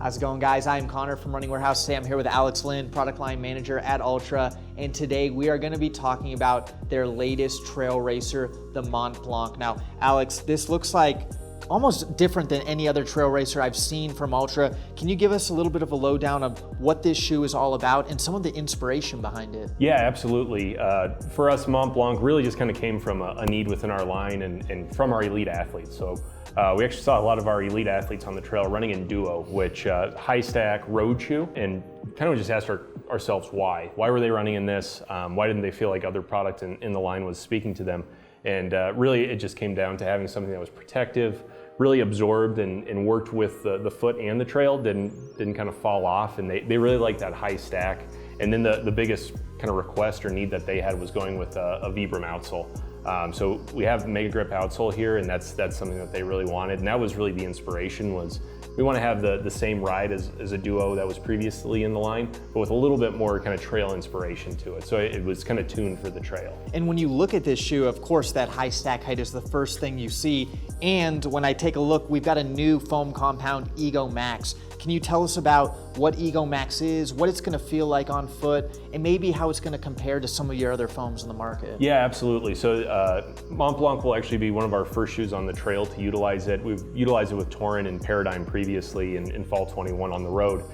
How's it going, guys? I'm Connor from Running Warehouse. Today I'm here with Alex Lynn, product line manager at Altra, and today we are going to be talking about their latest trail racer, the Mont Blanc. Now, Alex, this looks like almost different than any other trail racer I've seen from Altra. Can you give us a little bit of a lowdown of what this shoe is all about and some of the inspiration behind it? Yeah, absolutely. For us, Mont Blanc really just kind of came from a need within our line and from our elite athletes. So we actually saw a lot of our elite athletes on the trail running in duo, which high stack road shoe, and kind of just asked ourselves why. Why were they running in this? Why didn't they feel like other product in the line was speaking to them? And really it just came down to having something that was protective, really absorbed and worked with the foot and the trail, didn't kind of fall off, and they really liked that high stack. And then the biggest kind of request or need that they had was going with a Vibram outsole. So we have Megagrip outsole here, and that's something that they really wanted, and that was really the inspiration. Was we want to have the same ride as a duo that was previously in the line, but with a little bit more kind of trail inspiration to it. So it was kind of tuned for the trail. And when you look at this shoe, of course, that high stack height is the first thing you see. And when I take a look, we've got a new foam compound, Egomax. Can you tell us about what Egomax is, what it's going to feel like on foot, and maybe how it's going to compare to some of your other foams in the market? Yeah, absolutely. So Mont Blanc will actually be one of our first shoes on the trail to utilize it. We've utilized it with Torin and Paradigm previously in fall 21 on the road.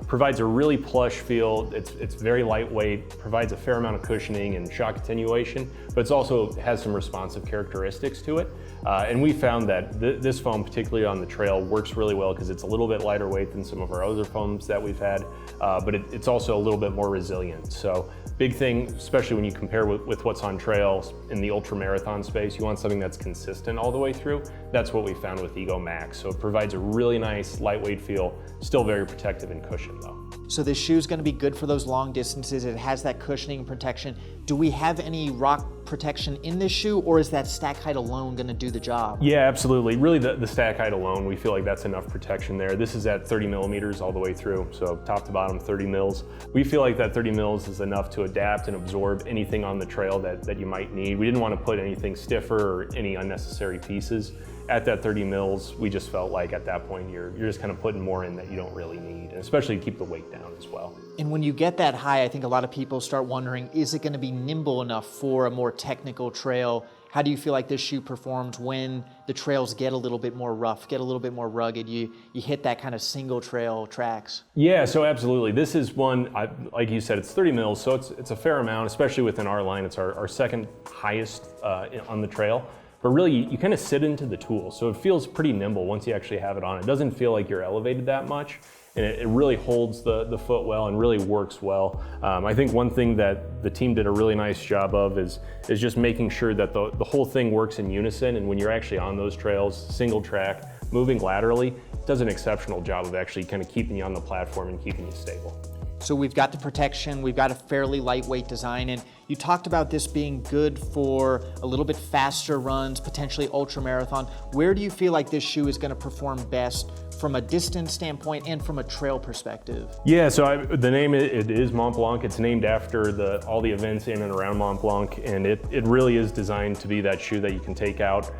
Provides a really plush feel. It's very lightweight, provides a fair amount of cushioning and shock attenuation, but it's also has some responsive characteristics to it. And we found that this foam, particularly on the trail, works really well because it's a little bit lighter weight than some of our other foams that we've had, but it's also a little bit more resilient. So big thing, especially when you compare with what's on trails in the ultra marathon space, you want something that's consistent all the way through. That's what we found with Egomax. So it provides a really nice lightweight feel, still very protective and cushioned though. So this shoe is going to be good for those long distances. It has that cushioning and protection. Do we have any rock protection in this shoe, or is that stack height alone going to do the job? Yeah, absolutely. Really the stack height alone, we feel like that's enough protection there. This is at 30 millimeters all the way through, so top to bottom 30 mils. We feel like that 30 mils is enough to adapt and absorb anything on the trail that you might need. We didn't want to put anything stiffer or any unnecessary pieces. At that 30 mils, we just felt like at that point you're just kind of putting more in that you don't really need, and especially to keep the weight down as well. And when you get that high, I think a lot of people start wondering, is it going to be nimble enough for a more technical trail? How do you feel like this shoe performs when the trails get a little bit more rough, get a little bit more rugged, you hit that kind of single trail tracks? Yeah, so absolutely. This is one, like you said, it's 30 mils, so it's a fair amount, especially within our line. It's our second highest on the trail. But really, you kind of sit into the tool, so it feels pretty nimble once you actually have it on. It doesn't feel like you're elevated that much, and it really holds the foot well and really works well. I think one thing that the team did a really nice job of is just making sure that the whole thing works in unison, and when you're actually on those trails, single track, moving laterally, it does an exceptional job of actually kind of keeping you on the platform and keeping you stable. So we've got the protection, we've got a fairly lightweight design, and you talked about this being good for a little bit faster runs, potentially ultra marathon. Where do you feel like this shoe is going to perform best from a distance standpoint and from a trail perspective? Yeah, so the name, it is Mont Blanc. It's named after all the events in and around Mont Blanc, and it really is designed to be that shoe that you can take out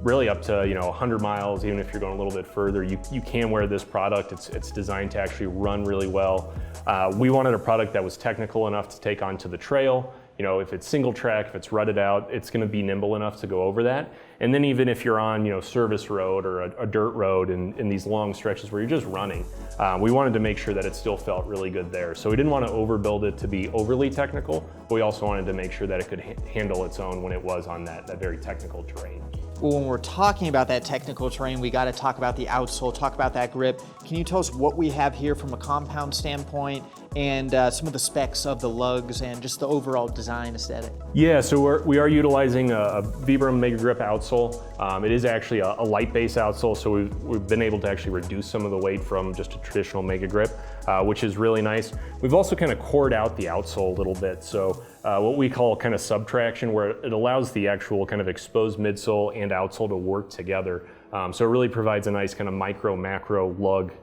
really up to 100 miles. Even if you're going a little bit further, you can wear this product. It's designed to actually run really well. We wanted a product that was technical enough to take onto the trail. If it's single track, if it's rutted out, it's going to be nimble enough to go over that. And then even if you're on service road or a dirt road in these long stretches where you're just running, we wanted to make sure that it still felt really good there. So we didn't want to overbuild it to be overly technical, but we also wanted to make sure that it could handle its own when it was on that very technical terrain. Well, when we're talking about that technical terrain, we got to talk about the outsole, talk about that grip. Can you tell us what we have here from a compound standpoint and some of the specs of the lugs and just the overall design aesthetic? Yeah, so we are utilizing a Vibram Megagrip outsole. It is actually a light base outsole, so we've been able to actually reduce some of the weight from just a traditional Megagrip, which is really nice. We've also kind of cored out the outsole a little bit, so what we call kind of subtraction, where it allows the actual kind of exposed midsole and outsole to work together. So it really provides a nice kind of micro macro lug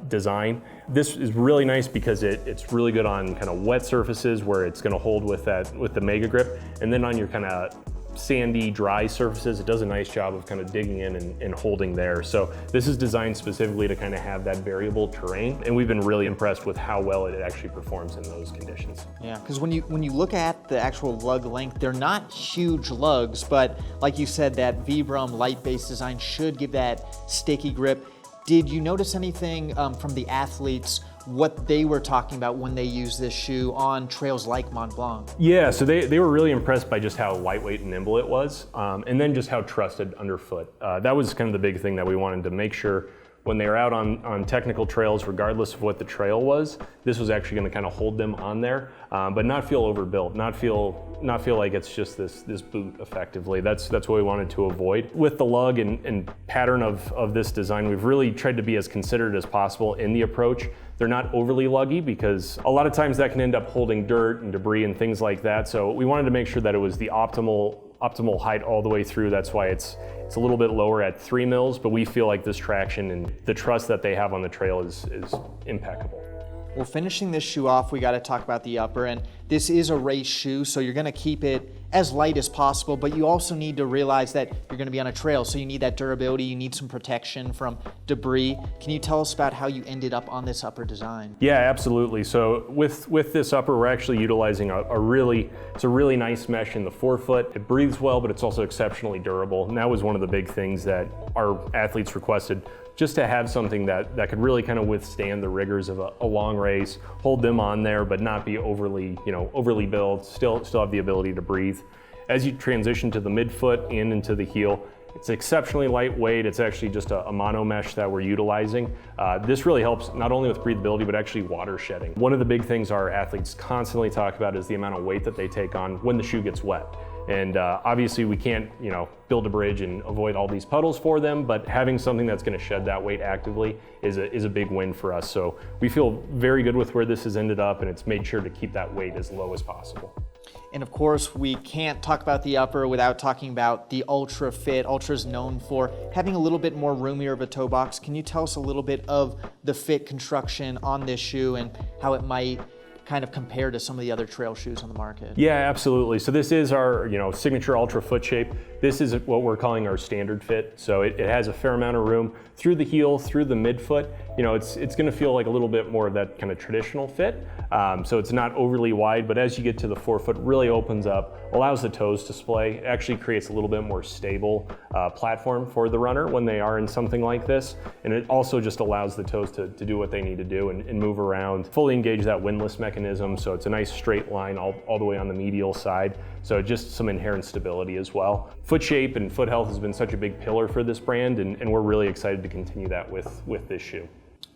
design. This is really nice because it's really good on kind of wet surfaces where it's going to hold with the Megagrip, and then on your kind of sandy, dry surfaces. It does a nice job of kind of digging in and holding there. So this is designed specifically to kind of have that variable terrain, and we've been really impressed with how well it actually performs in those conditions. Yeah, because when you look at the actual lug length, they're not huge lugs, but like you said, that Vibram light-based design should give that sticky grip. Did you notice anything from the athletes, what they were talking about when they use this shoe on trails like Mont Blanc? Yeah, so they were really impressed by just how lightweight and nimble it was, and then just how trusted underfoot. That was kind of the big thing that we wanted to make sure when they were out on technical trails, regardless of what the trail was, this was actually going to kind of hold them on there, but not feel overbuilt, not feel like it's just this boot effectively. That's what we wanted to avoid. With the lug and pattern of this design, we've really tried to be as considerate as possible in the approach. They're not overly luggy because a lot of times that can end up holding dirt and debris and things like that. So we wanted to make sure that it was the optimal height all the way through. That's why it's a little bit lower at 3 mils, but we feel like this traction and the trust that they have on the trail is impeccable. Well, finishing this shoe off, we got to talk about the upper, and this is a race shoe, so you're going to keep it as light as possible, but you also need to realize that you're going to be on a trail, so you need that durability, you need some protection from debris. Can you tell us about how you ended up on this upper design? Yeah, absolutely. So with this upper, we're actually utilizing a really nice mesh in the forefoot. It breathes well, but it's also exceptionally durable, and that was one of the big things that our athletes requested, just to have something that could really kind of withstand the rigors of a long race, hold them on there, but not be overly built, still have the ability to breathe. As you transition to the midfoot and into the heel, it's exceptionally lightweight. It's actually just a mono mesh that we're utilizing. This really helps not only with breathability, but actually water shedding. One of the big things our athletes constantly talk about is the amount of weight that they take on when the shoe gets wet. And obviously we can't, build a bridge and avoid all these puddles for them, but having something that's going to shed that weight actively is a big win for us. So we feel very good with where this has ended up, and it's made sure to keep that weight as low as possible. And of course, we can't talk about the upper without talking about the Ultra Fit. Ultra's known for having a little bit more roomier of a toe box. Can you tell us a little bit of the fit construction on this shoe and how it might kind of compare to some of the other trail shoes on the market? Yeah, absolutely. So this is our signature Ultra foot shape. This is what we're calling our standard fit. So it has a fair amount of room through the heel, through the midfoot. It's going to feel like a little bit more of that kind of traditional fit. So it's not overly wide, but as you get to the forefoot, really opens up, allows the toes to splay. It actually creates a little bit more stable platform for the runner when they are in something like this. And it also just allows the toes to do what they need to do and move around, fully engage that windlass mechanism. So it's a nice straight line all the way on the medial side. So just some inherent stability as well. Foot shape and foot health has been such a big pillar for this brand, and we're really excited to continue that with this shoe.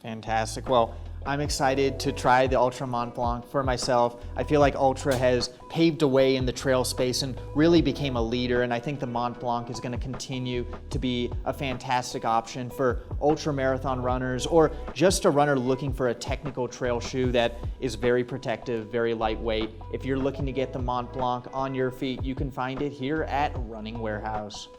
Fantastic. Well, I'm excited to try the Altra Mont Blanc for myself. I feel like Ultra has paved a way in the trail space and really became a leader, and I think the Mont Blanc is going to continue to be a fantastic option for ultra marathon runners or just a runner looking for a technical trail shoe that is very protective, very lightweight. If you're looking to get the Mont Blanc on your feet, you can find it here at Running Warehouse.